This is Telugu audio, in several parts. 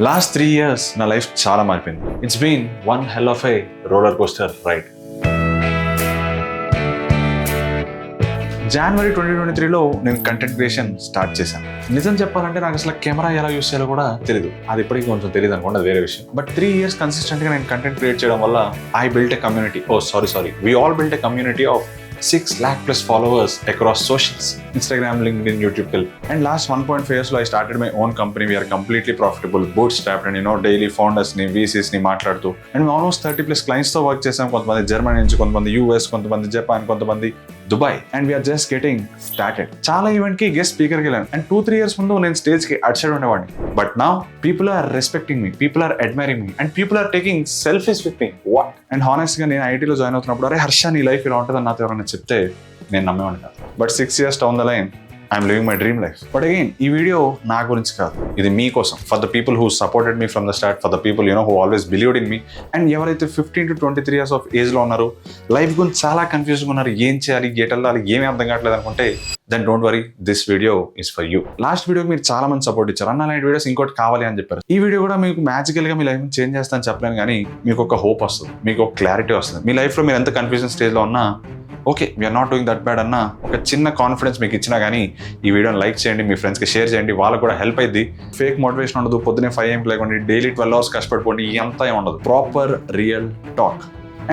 లాస్ట్ 3 years నా లైఫ్ చాలా మారిపోయింది. It's been one hell of a roller coaster ride. జనవరి 2023లో నేను కంటెంట్ క్రియేషన్ స్టార్ట్ చేశాను. నిజం చెప్పాలంటే నాకు అసలు కెమెరా ఎలా యూస్ చేయాలో కూడా తెలియదు. అది ఇప్పటికీ కొంచెం తెలియదు అనుకోండి, అది వేరే విషయం. బట్ 3 years కన్సిస్టెంట్గా నేను కంటెంట్ క్రియేట్ చేయడం వల్ల I built a community. We all built a community of 6 lakh plus followers across socials, Instagram, LinkedIn, YouTube. And last 1.5 years I started my own company. We are completely profitable, bootstrapped, and daily founders ni VCs ni మాట్లాడుతూ, and we almost 30 plus clients తో వర్క్ చేసాం. కొంతమంది జర్మనీ నుంచి, కొంతమంది US, కొంతమంది జపాన్, కొంతమంది Dubai, and we're just getting started. చాలా ఈవెంట్ కి గెస్ట్ స్పీకర్కి వెళ్ళాను. అండ్ 2-3 years ముందు నేను స్టేజ్ కి అటు సైడ్ ఉండేవాడిని. But now people are respecting me, people are admiring me, and people are taking selfies with me. What? And honest గా నేను ఐటీలో జాయిన్ అవుతున్నప్పుడు, అరే హర్ష నీ లైఫ్ ఇలా ఉంటుందని నాతో ఎవరైనా చెప్తే నేను నమ్మేవాడిని కాదు. But 6 years down the line I'm living my dream life. But again ఈ వీడియో నా గురించి కాదు, ఇది మీకోసం. For the people who supported me from the start, for the people who always believed in me. And ఎవరైతే 15 to 23 years ఆఫ్ ఏజ్లో ఉన్నారో, లైఫ్ గురించి చాలా కన్ఫ్యూజ్గా ఉన్నారు, ఏం చేయాలి, ఎటు వెళ్ళాలి, ఏమీ అర్థం కావట్లేదు అనుకుంటే, then don't worry, this video is for you. Last వీడియోకి మీరు చాలా మంది సపోర్ట్ ఇచ్చారు. అన్న లాంటి వీడియోస్ ఇంకోటి కావాలి అని చెప్పారు. ఈ వీడియో కూడా మీకు మ్యాజికల్గా మీ లైఫ్ చేంజ్ చేస్తానని చెప్పలేను, కానీ మీకు ఒక హోప్ వస్తుంది, మీకు ఒక క్లారిటీ వస్తుంది. మీ లైఫ్లో మీరు ఎంత కన్ఫ్యూజన్ స్టేజ్లో ఉన్నా, okay we're not doing that bad అన్న ఒక చిన్న కాన్ఫిడెన్స్ మీకు ఇచ్చినా కానీ, ఈ వీడియోని లైక్ చేయండి, మీ ఫ్రెండ్స్కి షేర్ చేయండి, వాళ్ళకు కూడా హెల్ప్ అయింది. ఫేక్ మోటివేషన్ ఉండదు, పొద్దునే 5 AM లేకుండా డైలీ 12 hours కష్టపడిపోండి, అంతా ఏమి ఉండదు. Proper real talk.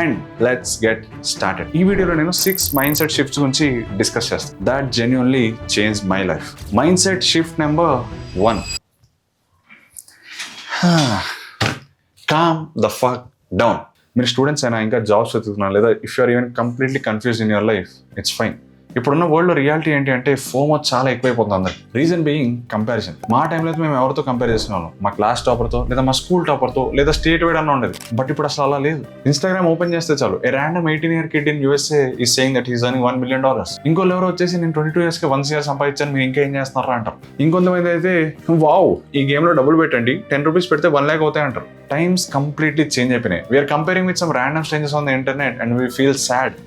And let's get started. ఈ వీడియోలో నేను 6 మైండ్ సెట్ షిఫ్ట్స్ గురించి డిస్కస్ చేస్తాను that genuinely change my life. Mind set shift number 1, calm the fuck down. మీరు స్టూడెంట్స్ అయినా, ఇంకా జాబ్స్ వెతుకుతున్నారు, లేదా if you're even completely confused in your life, it's fine. ఇప్పుడున్న వరల్డ్లో రియాలిటీ ఏంటి అంటే, ఫోమో చాలా ఎక్కువైపోతుంది అందరికి. Reason being comparison. మా టైంలో అయితే మేము ఎవరితో కంపేర్ చేస్తున్నాం, మా క్లాస్ టాపర్తో, లేదా మా స్కూల్ టాపర్తో, లేదా స్టేట్ వైడ్ అన్న ఉండేది. బట్ ఇప్పుడు అసలు అలా లేదు. ఇన్స్టాగ్రామ్ ఓపెన్ చేస్తే చాలు, ఏ random 18-year kid in USA is saying that he's earning $1 million. ఇంకోళ్ళు ఎవరో వచ్చేసి నేను 22 years కి 1 CR సంపాదించాను, మీరు ఇంకా ఏం చేస్తున్నారా అంటారు. ఇంకొంతమంది అయితే వావ్ ఈ గేమ్లో డబ్బులు పెట్టండి, 10 rupees పెడితే 1 lakh అవుతాయి అంటారు. టైమ్స్ కంప్లీట్లీ చేంజ్ అయిపోయినాయి. We're comparing with some random strangers on the internet and we feel sad,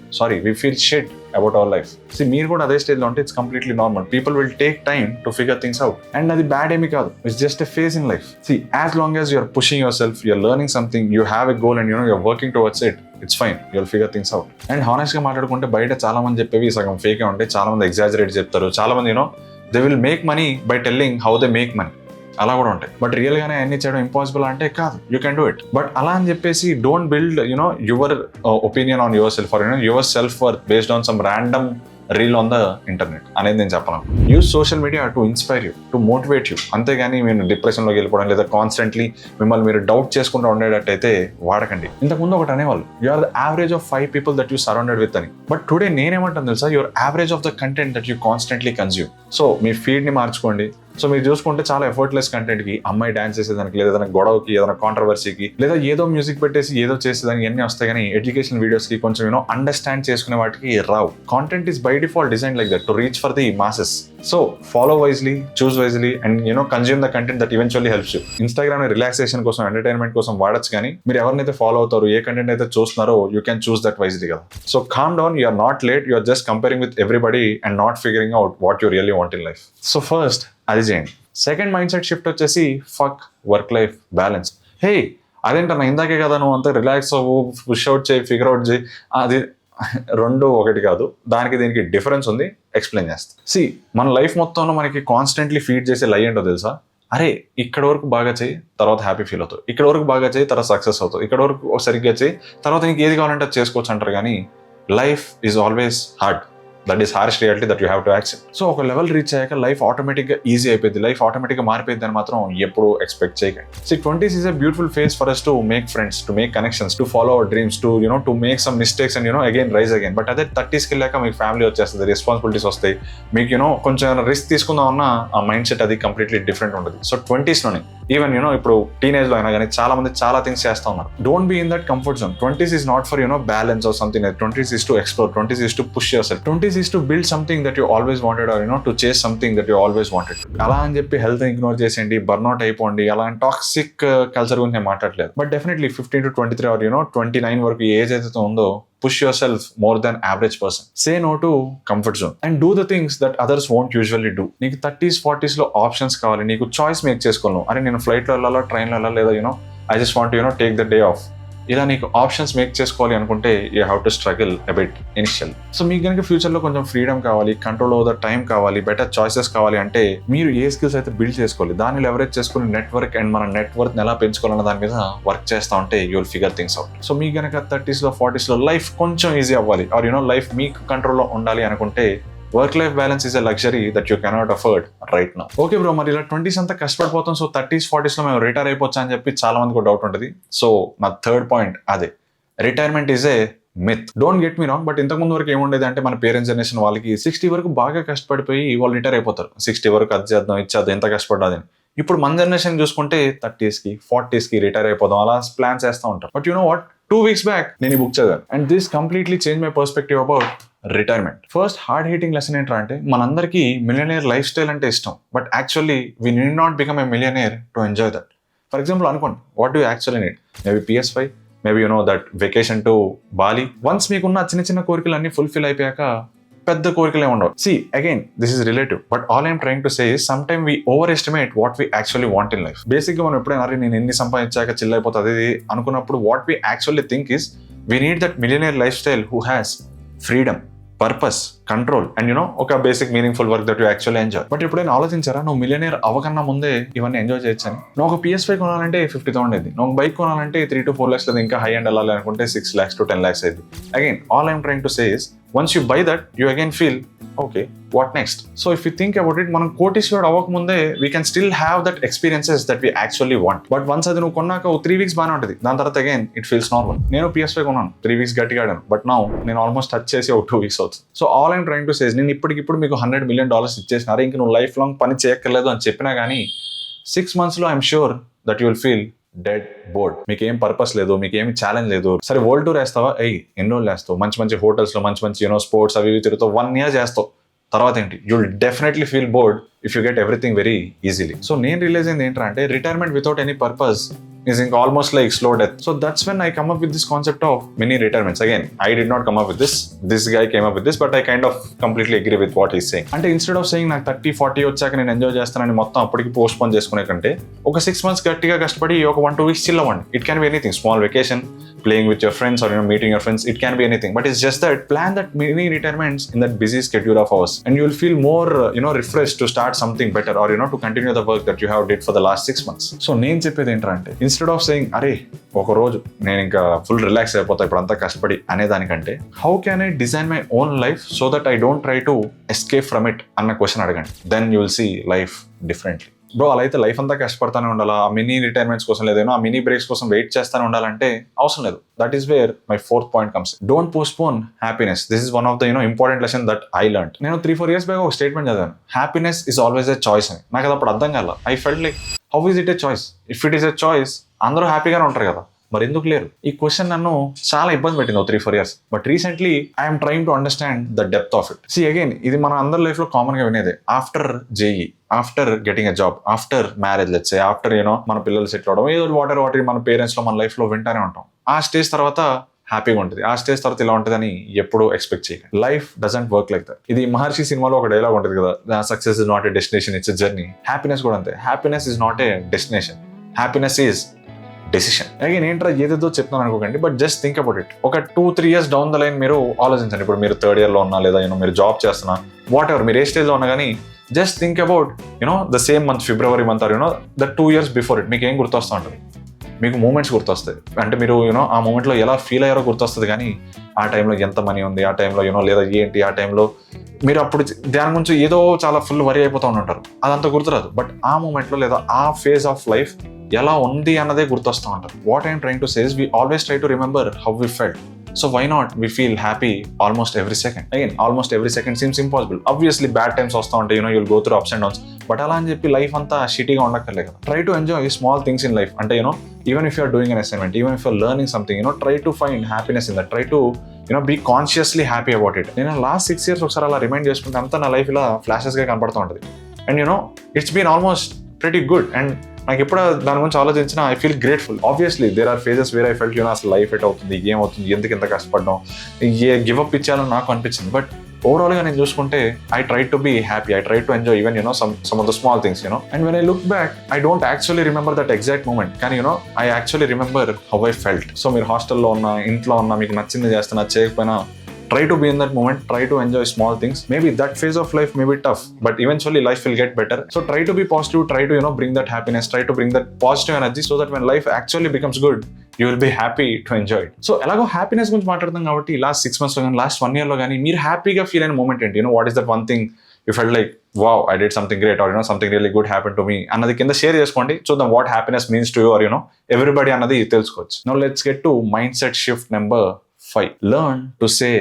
we feel shit about our life. See, మీరు కూడా అదే స్టేజ్లో ఉంటే it's completely normal. People will take time to figure things out. And అది బ్యాడ్ ఏమీ కాదు, it's just a phase in life. See, as long as you're pushing yourself, you're learning something, you have a goal and you're working towards it, it's fine, you'll figure things out. And honest గా మాట్లాడుకుంటే బయట చాలా మంది చెప్పేవి సగం ఫేకే ఉంటాయి, చాలా మంది ఎగ్జాజరేట్ చెప్తారు, చాలా మంది they will make money by telling how they make money, అలా కూడా ఉంటాయి. బట్ రియల్ గానే అన్ని చేయడం ఇంపాసిబుల్ అంటే కాదు, you can do it. But అలా అని చెప్పేసి don't build your opinion on yourself or yourself worth based on some random reel on the internet అనేది నేను చెప్పను. Use social media to inspire you, to motivate you, అంతేగాని మీరు డిప్రెషన్లోకి వెళ్ళిపోవడం, లేదా కాన్స్టెంట్లీ మిమ్మల్ని మీరు డౌట్ చేసుకుంటూ ఉండేటట్టయితే వాడకండి. ఇంతకుముందు ఒకటి అనేవాళ్ళు, you are the average of 5 people that you surrounded with అని. బట్ టుడే నేనేమంటాను తెలుసా, your average of the content that you constantly consume. So మీ ఫీడ్ని మార్చుకోండి. సో మీరు చూసుకుంటే చాలా ఎఫర్ట్లెస్ కంటెంట్కి, అమ్మాయి డాన్స్ చేసేదానికి, లేదా ఏదైనా గొడవకి, ఏదైనా కాంట్రవర్సీకి, లేదా ఏదో మ్యూజిక్ పెట్టేసి ఏదో చేసేదానికి ఎన్ని వస్తాయి, కానీ ఎడ్యుకేషన్ వీడియోస్కి కొంచెం అండర్స్టాండ్ చేసుకునే వాటికి రావు. Content is by default design like that to reach for the masses. So follow wisely, choose wisely, and consume the content that eventually helps you. Instagram relaxation కోసం, ఎంటర్టైన్మెంట్ కోసం వాడచ్చు, కానీ మీరు ఎవరినైతే ఫాలో అవుతారో, ఏ కంటెంట్ అయితే చూస్తున్నారో, you can choose that wisely కదా. So calm down, you are not late, you are just comparing with everybody and not figuring out what you really want in life. So first అది చేయండి. సెకండ్ మైండ్ సెట్ షిఫ్ట్ వచ్చేసి fuck work life balance. Hey అదేంటన్నా ఇందాకే కదా నువ్వు అంతా రిలాక్స్ అవ్వు, పుష్ అవుట్ చేయి, ఫిగర్ అవుట్ చేయి, అది రెండు ఒకటి కాదు, దానికి దీనికి డిఫరెన్స్ ఉంది, ఎక్స్ప్లెయిన్ చేస్తా. సి, మన లైఫ్ మొత్తంలో మనకి కాన్స్టెంట్లీ ఫీడ్ చేసే లై ఏంటో తెలుసా? అరే ఇక్కడ వరకు బాగా చేయి, తర్వాత హ్యాపీ ఫీల్ అవుతావు, ఇక్కడ వరకు బాగా చేయి, తర్వాత సక్సెస్ అవుతావు, ఇక్కడ వరకు సరిగ్గా చేయి, తర్వాత నీకు ఏది కావాలంటే అది చేసుకోవచ్చు అంటారు. కానీ life is always hard. That is harsh reality that you have to accept. So ఒక లెవెల్ రీచ్ అయ్యాక లైఫ్ ఆటోమేటిక్గా ఈజీ అయిపోయింది, లైఫ్ ఆటోమేటిక్గా మారిపోయింది అని మాత్రం ఎప్పుడు ఎక్స్పెక్ట్ చేయకండి. So 20s is a beautiful phase for us to make friends, to make connections, to follow our dreams, to make some mistakes and again rise again. But అదే 30sకి వెళ్ళాక మీకు ఫ్యామిలీ వచ్చేస్తుంది, రెస్పాన్సిబిలిటీస్ వస్తాయి, మీకు కొంచెం రిస్క్ తీసుకుందామన్నా ఆ మైండ్ సెట్ అది కంప్లీట్లీ డిఫరెంట్ ఉంటుంది. సో 20sలోనే ఈవెన్ ఇప్పుడు టీనేజ్లో అయినా కానీ చాలా మంది చాలా థింగ్స్ చేస్తూ ఉన్నారు. Don't be in that comfort zone. 20s is not for balance or something. 20s is to explore, 20s is to push yourself. 20s 30s is to build something that you always wanted, or to chase something that you always wanted. అలా అని చెప్పి హెల్త్ ఇగ్నోర్ చేసేయండి, బర్న్అవుట్ అయిపోండి, అలాంటి టాక్సిక్ కల్చర్ గురించి నేను మాట్లాడలేదు. బట్ డెఫినెట్లీ 15 to 23 or 29 వరకు ఏజ్ అయితే ఉందో, push yourself more than average person. Say no to comfort zone and do the things that others won't usually do. నీకు 30s 40s లో ఆప్షన్స్ కావాలి, నీకు చాయిస్ మేక్ చేసుకోను. అరే నేను ఫ్లైట్లో వెళ్ళాలా, ట్రైన్లో వెళ్ళాలా, లేదా I just want take the day of. ఇలా నీకు ఆప్షన్స్ మేక్ చేసుకోవాలి అనుకుంటే you have to struggle a bit initial. So మీకు కనుక ఫ్యూచర్లో కొంచెం ఫ్రీడమ్ కావాలి, కంట్రోల్ ఓవర్ ద టైం కావాలి, బెటర్ చాయిసెస్ కావాలి అంటే మీరు ఏ స్కిల్స్ అయితే బిల్డ్ చేసుకోవాలి, దాన్ని లెవరేజ్ చేసుకుని నెట్వర్క్ అండ్ మన నెట్వర్క్ ఎలా పెంచుకోవాలన్న దాని మీద వర్క్ చేస్తూ ఉంటే you will figure things out. So మీకు కనుక 30s లో 40s లో లైఫ్ కొంచెం ఈజీ అవ్వాలి, ఆర్ లైఫ్ మీకు కంట్రోల్లో ఉండాలి అనుకుంటే work life balance is a luxury that you cannot afford right now. Okay bro, మరి ఇలా 20s అంతా కష్టపడిపోతాం, సో 30s 40s లో మేము రిటైర్ అయిపోవచ్చా అని చెప్పి చాలా మందికి డౌట్ ఉంటుంది. సో నా థర్డ్ పాయింట్ అదే, retirement is a myth. Don't get me wrong, but ఇంతకుముందు వరకు ఏముండేది అంటే మన పేరెంట్స్ జనరేషన్ వాళ్ళకి 60 వరకు బాగా కష్టపడిపోయి వాళ్ళు రిటైర్ అయిపోతారు. 60 వరకు అది చేద్దాం, ఇచ్చేద్దాం, ఎంత కష్టపడ్డాది. ఇప్పుడు మన జనరేషన్ చూసుకుంటే 30s కి 40s కి రిటైర్ అయిపోదాం అలా ప్లాన్స్ చేస్తూ ఉంటారు. బట్ వాట్, 2 weeks బ్యాక్ నేను ఈ బుక్ చదివాను and this completely change my perspective about retirement. First hard hitting lesson ఏంటంటే మనందరికీ మిలియనేర్ లైఫ్ స్టైల్ అంటే ఇష్టం, but actually we need not become a millionaire to enjoy that. For example అనుకోండి, what do actually need? Maybe PS5, maybe that vacation to Bali. Once మీకున్న చిన్న చిన్న కోరికలు అన్ని ఫుల్ఫిల్ అయిపోయాక పెద్ద కోరికలే ఉండవు. See, again, this is relative, but all I'm trying to say is sometimes we overestimate what we actually want in life. Basic గా మనం ఎప్పుడైనా నేను ఎన్ని సంపాదించాక చిల్ అయిపోతుంది అనుకున్నప్పుడు what we actually think is we need that millionaire lifestyle who has freedom, purpose, control and ఒక basic meaningful work that you actually enjoy. But ఎప్పుడైనా ఆలోచించారా నువ్వు మిలియనేర్ అవ్వకన్నా ముందే ఇవన్నీ ఎంజాయ్ చేయొచ్చని? నువ్వు ఒక PS5 కొనాలంటే 50,000 అయింది, నువ్వు బైక్ కొనాలంటే 3 to 4 lakhs లేదా ఇంకా హై అండ్ వెళ్ళాలి అనుకుంటే 6 lakhs to 10 lakhs అయింది. Again all I'm trying to say is once you buy that you again feel okay, what next? So if you think about it, మనం కోటీశ్వరుడు అవ్వకముందే we can still have that experiences that we actually want. But once అది నువ్వు కొన్నాక 3 weeks బాగానే ఉంటుంది, దాని తర్వాత again it feels normal. నేను PS5 కొన్నాను, 3 weeks గట్టిగా ఆడాను, బట్ నౌ నేను ఆల్మోస్ట్ టచ్ చేసి 2 weeks అవుతుంది. So all I'm trying to సే నేను ఇప్పటికిప్పుడు మీకు $100 million ఇచ్చేసినారు, ఇంక నువ్వు లైఫ్ లాంగ్ పని చేయక్కర్లేదు అని చెప్పినా కానీ 6 months లో I'm sure that you will feel dead board. మీకు ఏం పర్పస్ లేదు, మీకు ఏమి ఛాలెంజ్ లేదు. సరే వరల్డ్ టూర్ వేస్తావా, ఎన్ని రోజులు వేస్తావు, మంచి మంచి హోటల్స్ లో మంచి స్పోర్ట్స్ అవి తిరుగుతావు, 1 year చేస్తావు, తర్వాత ఏంటి? You will definitely feel bored if you get everything very easily. So నేను రియలైజ్ అయింది ఏంటంటే retirement without any purpose is almost like slow death. So that's when I come up with this concept of mini retirements. Again, I did not come up with this guy came up with this, but I kind of completely agree with what he's saying. అంటే instead of saying నాకు 30-40 వచ్చాక నేను ఎంజాయ్ చేస్తానని మొత్తం అప్పటికి పోస్ట్ పోన్ చేసుకునే కంటే ఒక 6 months గట్టిగా కష్టపడి ఒక 1-2 weeks chill అవ్వండి. It can be anything, small vacation, playing with your friends or meeting your friends, it can be anything, but it's just that plan that mini retirements in that busy schedule of ours and you will feel more refreshed to start something better or to continue the work that you have did for the last 6 months. So నేను చెప్పేది ఏంటంటే ఇన్స్టెడ్ ఆఫ్ సెయింగ్ అరే ఒక రోజు నేను ఇంకా ఫుల్ రిలాక్స్ అయిపోతా ఇప్పుడు అంతా కష్టపడి అనేదానికంటే how can I design my own life so that I don't try to escape from it అన్న క్వశ్చన్ అడగండి. Then you will see life differently. Bro అలా అయితే లైఫ్ అంతా కష్టపడతానే ఉండాలా, ఆ మినీ రిటైర్మెంట్స్ కోసం లేదేనో ఆ మినీ బ్రేక్స్ కోసం వెయిట్ చేస్తానే ఉండాలంటే అవసరం లేదు. That is where my 4th point comes. Don't postpone happiness. This is one of the important lesson that I learned. నేను 3-4 years బ్యాక్ ఒక స్టేట్మెంట్ చదివాను, happiness is always a choice అని. నాకు అది అప్పుడు అర్థం కాల. I felt like how is it a choice? If it is a choice అందరూ హ్యాపీగానే ఉంటారు కదా, మరి ఎందుకు లేరు? ఈ క్వశ్చన్ నన్ను చాలా ఇబ్బంది పెట్టింది 3-4 years. But recently I'm trying to understand the depth of it. See again ఇది మన అందరి లైఫ్ లో కామన్ గా వినేదే. After JEE, after getting a job, after marriage, let's say after మన పిల్లలు సెటిల్ అవడం, ఏదో వాటర్ మన పేరెంట్స్ లో మన లైఫ్ లో వింటానే ఉంటాం. ఆ స్టేజ్ తర్వాత హ్యాపీగా ఉంటుంది, ఆ స్టేజ్ తర్వాత ఇలా ఉంటుందని ఎప్పుడూ ఎక్స్పెక్ట్ చేయకండి. Life doesn't work like that. ఇది మహర్షి సినిమాలో ఒక డైలాగ్ ఉంటుంది కదా, success is not a destination, it's a journey. Happiness కూడా అంతే. Happiness is not a destination, happiness is decision. Again ఏంట్రా ఏదేదో చెప్తున్నాను అనుకోకండి, but just think about it. ఒక 2-3 years డౌన్ ద లైన్ మీరు ఆలోచించండి. ఇప్పుడు మీరు 3rd year లో ఉన్నా లేదా మీరు జాబ్ చేస్తున్నా, వాట్ ఎవర్ మీరు ఏ స్టేజ్ లో ఉన్నా కానీ just think about the same month, February month or the 2 years before it. మీకు ఏం గుర్తొస్తూ ఉంటుంది? మీకు మూమెంట్స్ గుర్తొస్తాయి. అంటే మీరు ఆ మూమెంట్లో ఎలా ఫీల్ అయ్యారో గుర్తొస్తుంది, కానీ ఆ టైంలో ఎంత మనీ ఉంది, ఆ టైంలో లేదా ఏంటి, ఆ టైంలో మీరు అప్పుడు దాని గురించి ఏదో చాలా ఫుల్ వరీ అయిపోతూ ఉంటారు, అదంతా గుర్తురాదు. బట్ ఆ మూమెంట్లో లేదా ఆ ఫేజ్ ఆఫ్ లైఫ్ ఎలా ఉంది అన్నదే గుర్తొస్తూ ఉంటారు. What I'm trying to say is we always try to remember how we felt, So why not we feel happy almost every second? Again, almost every second seems impossible. Obviously bad times వస్తూ ఉంటాయి, you'll go through ups and downs. But అలా అని చెప్పి లైఫ్ అంతా షిటీగా ఉండక్కర్లేదు కదా. Try to enjoy small things in life. అంటే even if you're doing an assignment, even if you're learning something, try to find happiness in that. Try to be consciously happy about it. నేను లాస్ట్ 6 years ఒకసారి అలా రిమైండ్ చేసుకుంటే అంతా నా లైఫ్ ఇలా ఫ్లాషెస్గా కనపడుతూ ఉంటుంది. And it's been almost pretty good. And నాకు ఎప్పుడు దాని గురించి ఆలోచించినా I feel grateful. Obviously there are phases where I felt అసలు లైఫ్ ఎట్ అవుతుంది, ఏమవుతుంది, ఎందుకు ఎంత కష్టపడడం, గివప్ ఇచ్చాలని నాకు అనిపించింది. బట్ ఓవరాల్గా నేను చూసుకుంటే I try to be happy, I try to enjoy even some of the small things, and when I look back I don't actually remember that exact moment, కానీ I actually remember how I felt. So మీరు హాస్టల్లో ఉన్నా, ఇంట్లో ఉన్నా, మీకు నచ్చింది చేస్తున్నా, చేయకపోయినా, try to be in that moment, try to enjoy small things. Maybe that phase of life may be tough, but eventually life will get better. So try to be positive, try to bring that happiness, try to bring that positive energy, so that when life actually becomes good, you will be happy to enjoy it. So ఎలాగో హ్యాపీనెస్ గురించి మాట్లాడుతాం కాబట్టి లాస్ట్ 6 months లో కానీ లాస్ట్ 1 year లో కానీ మీరు హ్యాపీగా ఫీల్ అయిన మూమెంట్ ఏంటి? What is that one thing you felt like wow, I did something great, or something really good happened to me అన్నది కింద షేర్ చేసుకోండి. చూద్దాం what happiness means to you, or everybody అన్నది తెలుసుకోవచ్చు. Now let's get to mindset shift number 5. Learn to say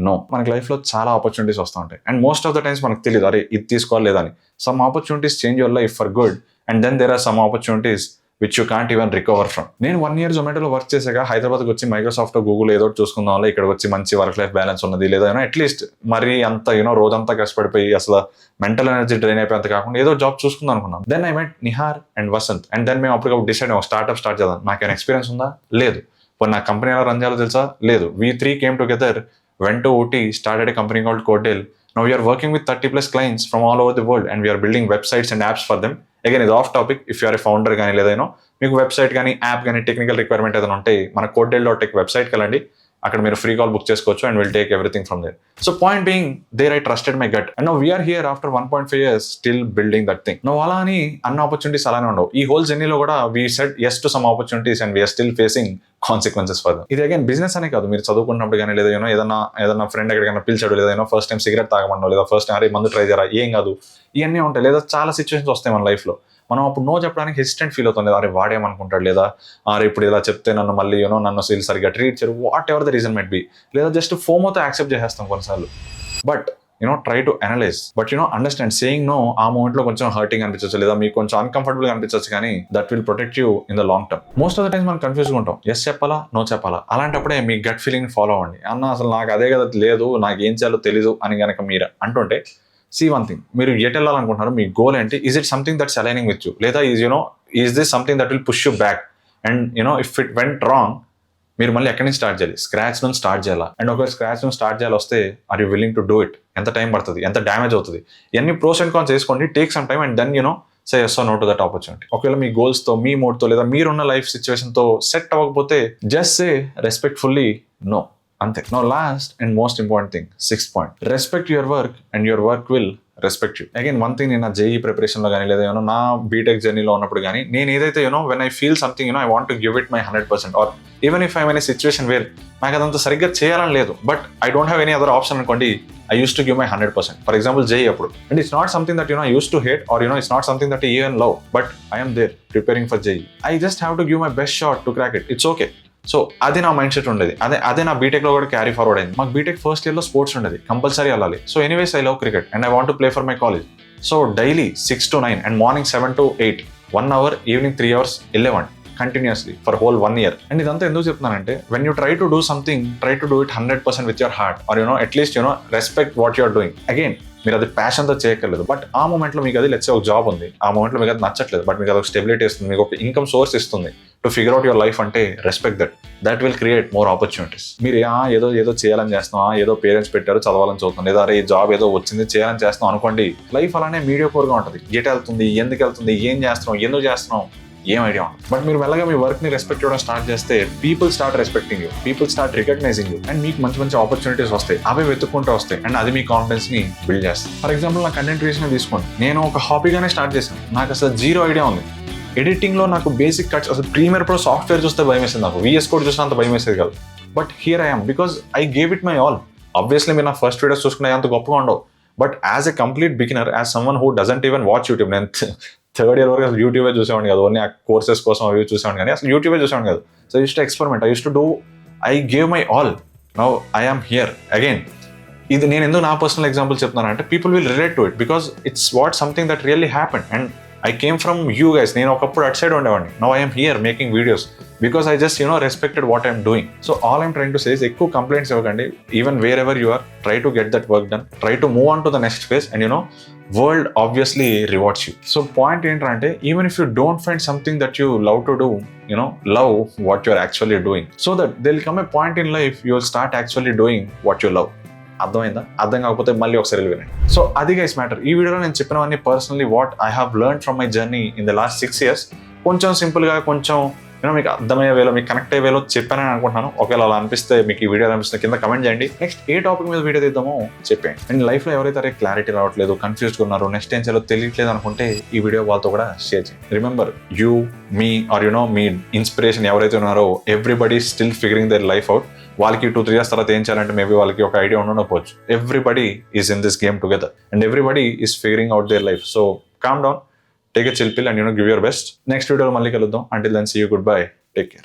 no. మనకి లైఫ్లో చాలా ఆపర్చునిటీస్ వస్తూ ఉంటాయి, and most of the times మనకు తెలియదు అరే ఇది తీసుకోవాలి లేదని. Some opportunities change your life for good, and then there are some opportunities which you can't even recover from. నేను 1 year జొమాటోలో వర్క్ చేసాక హైదరాబాద్కి వచ్చి మైక్రోసాఫ్ట్ గూగుల్ ఏదో చూసుకుందాం, ఇక్కడికి వచ్చి మంచి వర్క్ లైఫ్ బ్యాలెన్స్ ఉన్నది లేదా అట్లీస్ట్ మరీ అంత రోజంతా కష్టపడిపోయి అసలు మెంటల్ ఎనర్జీ డ్రైన్ అయిపోయేంత కాకుండా ఏదో జాబ్ చూసుకుందాం అనుకున్నాం. Then I met Nihar and Vasant, and then మేము అప్పటికప్పుడు డిసైడ్ ఒక స్టార్ట్అప్ స్టార్ట్ చేద్దాం. నాకేమైనా ఎక్స్పీరియన్స్ ఉందా? లేదు. నా కంపెనీ ఎలా రన్ చేయాలో తెలుసా? లేదు. We 3 came together, went to OT, started a company called Codel. Now we are working with 30+ clients from all over the world, and we are building websites and apps for them. Again, it's off topic. If you are a founder కానీ లేదా మీకు వెబ్సైట్ కానీ యాప్ కానీ టెక్నికల్ రిక్వైర్మెంట్ ఏదైనా ఉంటే మన Codel.tech వెబ్సైట్కి వెళ్ళండి. అక్కడ మీరు ఫ్రీ కాల్ బుక్ చేసుకోవచ్చు, and will take everything from there. So point being there I trusted my gut, and now we're here after 1.5 years still building that thing. No అలా అని అన్న ఆపర్చునిటీస్ అలానే ఉండవు. ఈ హోల్ జర్నీలో కూడా we said yes to some opportunities, and we are still facing consequences for them. ఇది అగైన్ బిజినెస్ అనే కాదు, మీరు చదువుకున్నప్పుడు కానీ లేదా ఏదైనా ఫ్రెండ్ ఎక్కడికైనా పిలిచాడు, లేదా ఫస్ట్ టైం సిగరెట్ తాగమన్నాడు, లేదా ఫస్ట్ టైం అరే మందు ట్రై చేయరా, ఏం కాదు, ఇవన్నీ ఉంటాయి. లేదా చాలా సిచ్యువేషన్స్ వస్తాయి మన లైఫ్లో, మనం అప్పుడు నో చెప్పడానికి హెసిటెంట్ ఫీల్ అవుతుంది. అరే వాడేమనుకుంటాడు, లేదా అరే ఇప్పుడు ఇలా చెప్తే నన్ను మళ్ళీ నన్ను సీల్ సరిగ్గా ట్రీట్ చేయరు, whatever the reason may be, లేదా జస్ట్ ఫోమోతో యాక్సెప్ట్ చేసేస్తాం కొన్నిసార్లు. But try to analyse, but understand saying no ఆ మూమెంట్ లో కొంచెం హర్టింగ్ అనిపించవచ్చు, లేదా మీకు కొంచెం అన్కంఫర్టబుల్ గా అనిపించవచ్చు, కానీ that will protect you in the long term. Most of the times మనం కన్ఫ్యూజ్ గా ఉంటాం, ఎస్ చెప్పాలా, నో చెప్పాలా. అలాంటప్పుడే మీ గట్ ఫీలింగ్ ఫాలో అవ్వండి. అన్న అసలు నాకు అదే కదా లేదు, నాకు ఏం చేయాలో తెలీదు అని కనుక మీరు అంటుంటే, సీ వన్ థింగ్, మీరు ఎటు వెళ్ళాలనుకుంటున్నారు, మీ గోల్ ఏంటి, is it something that's aligning with you, లేదా is this something that will push you back, and if it went wrong మీరు మళ్ళీ ఎక్కడి నుంచి స్టార్ట్ చేయాలి, స్క్రాచ్ నుంచి స్టార్ట్ చేయాలా. అండ్ ఒక స్క్రాచ్ నుంచి స్టార్ట్ చేయాలి వస్తే are you willing to do it, ఎంత టైం పడుతుంది, ఎంత డ్యామేజ్ అవుతుంది, ఇవన్నీ ప్రోస్ అండ్ కాన్స్ వేసుకోండి, take some time, and then say yes or no to that opportunity. ఒకవేళ మీ గోల్స్తో, మీ మోడ్తో, లేదా మీరున్న లైఫ్ సిచ్యువేషన్తో సెట్ అవ్వకపోతే జస్ట్ సే రెస్పెక్ట్ఫుల్లీ నో, అంతే. No last and most important thing, 6th point, respect your work and your work will respect you. Again one thing, నేను నా జేఈ ప్రిపరేషన్లో కానీ లేదా నా బీటెక్ జర్నీలో ఉన్నప్పుడు కానీ నేను ఏదైతే when I feel something I want to give it my 100%, or even if I in situation where నాకు అదంతా సరిగ్గా చేయాలని లేదు, but I don't have any other option అనుకోండి, I used to give my 100%. For example, JEE appudu. And it's not something that I used to hate, or it's not something that I even love, but I am there preparing for JEE. I just have to give my best shot to crack it. It's okay. So అది నా మైండ్ సెట్ ఉండేది, అదే నా బీటెక్లో కూడా క్యారీ ఫార్వర్డ్ అయింది. మాకు బీటెక్ ఫస్ట్ ఇయర్లో స్పోర్ట్స్ ఉండేది, కంపల్సరీ వెళ్ళాలి. So anyways I love cricket and I want to play for my college. So daily 6 to 9 and morning 7 to 8, 1 hour, evening 3 hours వెళ్ళేవాడిని continuously for whole 1 year. And ఇదంతా ఎందుకు చెప్తున్నానంటే, when you try to do something, try to do it 100% with your heart, or at least respect what you're doing. Again మీరు అది ప్యాషన్తో చేయక్కర్లేదు, బట్ ఆ మూమెంట్లో మీకు అది లెట్స్ ఒక జాబ్ ఉంది, ఆ మూమెంట్లో మీకు అది నచ్చట్లేదు, బట్ మీకు అది ఒక స్టెబిలిటీ ఇస్తుంది, మీకు ఒక ఇన్కమ్ సోర్స్ ఇస్తుంది to figure out your life, అంటే respect that will create more opportunities. మీరు ఏదో చేయాలని చేస్తున్నాం, ఏదో పేరెంట్స్ పెట్టారు చదవాలని చూస్తున్నాం, లేదా ఈ జాబ్ ఏదో వచ్చింది చేయాలని చేస్తున్నాం అనుకోండి, లైఫ్ అలానే మీడియోకోర్గా ఉంటుంది. ఎటు వెళ్తుంది, ఎందుకు వెళ్తుంది, ఏం చేస్తున్నాం, ఎందుకు చేస్తున్నాం, ఏం ఐడియా ఉంది. బట్ మీరు మెల్లగా మీ వర్క్ ని రెస్పెక్ట్ చేయడం స్టార్ట్ చేస్తే, people start respecting you, people start recognising you, and మీకు మంచి మంచి ఆపర్చునిటీస్ వస్తాయి, అవే వెతుక్కుంటూ వస్తాయి, అండ్ అది మీ కాన్ఫిడెన్స్ ని బిల్డ్ చేస్తుంది. ఫర్ ఎగ్జాంపుల్ నా కంటెంట్ క్రియేషన్ తీసుకోండి, నేను ఒక హాబీగానే స్టార్ట్ చేశాను, నాకు అసలు జీరో ఐడియా ఉంది. ఎడిటింగ్ లో నాకు బేసిక్ కట్స్, అసలు ప్రీమియర్ ప్రో సాఫ్ట్వేర్ చూస్తే భయం వేసింది, నాకు VS కోడ్ చూస్తే అంత భయం వేసేది కాదు. But here I am because I gave it my all. Obviously మీరు నా ఫస్ట్ వీడియోస్ చూసుకునే అంత గొప్పగా ఉండవు, but as a complete beginner, as someone who doesn't even watch YouTube, నేను 3rd year వరకు అసలు యూట్యూబే చూసేవాడిని కాదు, ఓన్లీ ఆ కోర్సెస్ కోసం అవి చూసేవాడిని, కానీ అసలు యూట్యూబే చూసేవాడిని కాదు. So used to experiment, I used to do, I gave my all. Now I am here again. ఇది నేను ఎందుకు నా పర్సనల్ ఎగ్జాంపుల్ చెప్తున్నాను అంటే people will relate to it because it's what something that really happen and I came from you guys. నేను ఒకప్పుడు అట్ సైడ్ ఉండేవాడిని. Now I'm here making videos because I just respected what I'm doing. So all I'm trying to say is ఎక్కువ కంప్లైంట్స్ ఇవ్వకండి. Even wherever you are, try to get that work done, try to move on to the next phase and world obviously rewards you. So point ఏంటంటే even if you don't find something that you love to do, love what you're actually doing so that they will come a point in life you will start actually doing what you love. అర్థమైందా? అర్థం కాకపోతే మళ్ళీ ఒకసారి వినండి. సో అది గైస్ మ్యాటర్. ఈ వీడియోలో నేను చెప్పినవన్నీ personally what I have learn from my journey in the last 6 years. కొంచెం సింపుల్గా, కొంచెం మీకు అర్థమయ్యే వేలో, మీకు కనెక్ట్ అయ్యే వేలో చెప్పానని అనుకుంటున్నాను. ఒకవేళ అలా అనిపిస్తే, మీకు ఈ వీడియో అనిపిస్తే కింద కమెంట్ చేయండి. నెక్స్ట్ ఏ టాపిక్ మీద వీడియో తీద్దామో చెప్పేయండి. అండ్ లైఫ్లో ఎవరైతే క్లారిటీ రావట్లేదు, కన్ఫ్యూజ్గా ఉన్నారు, నెక్స్ట్ ఏం చేయాలో తెలియట్లేదు అనుకుంటే ఈ వీడియో వాళ్ళతో కూడా షేర్ చేయండి. రిమెంబర్, యూ, మీ ఆర్ మీ ఇన్స్పిరేషన్ ఎవరైతే ఉన్నారో everybody still figuring their life out. వాళ్ళకి 2-3 years తర్వాత ఏం చేయాలంటే మేబీ వాళ్ళకి ఒక ఐడియా ఉండకపోవచ్చు. Everybody is in this game together and everybody is figuring out their life. So calm down, take a chill pill and give your best. నెక్స్ట్ వీడియోలో మళ్ళీ కలుద్దాం. Until then, see you, goodbye, take care.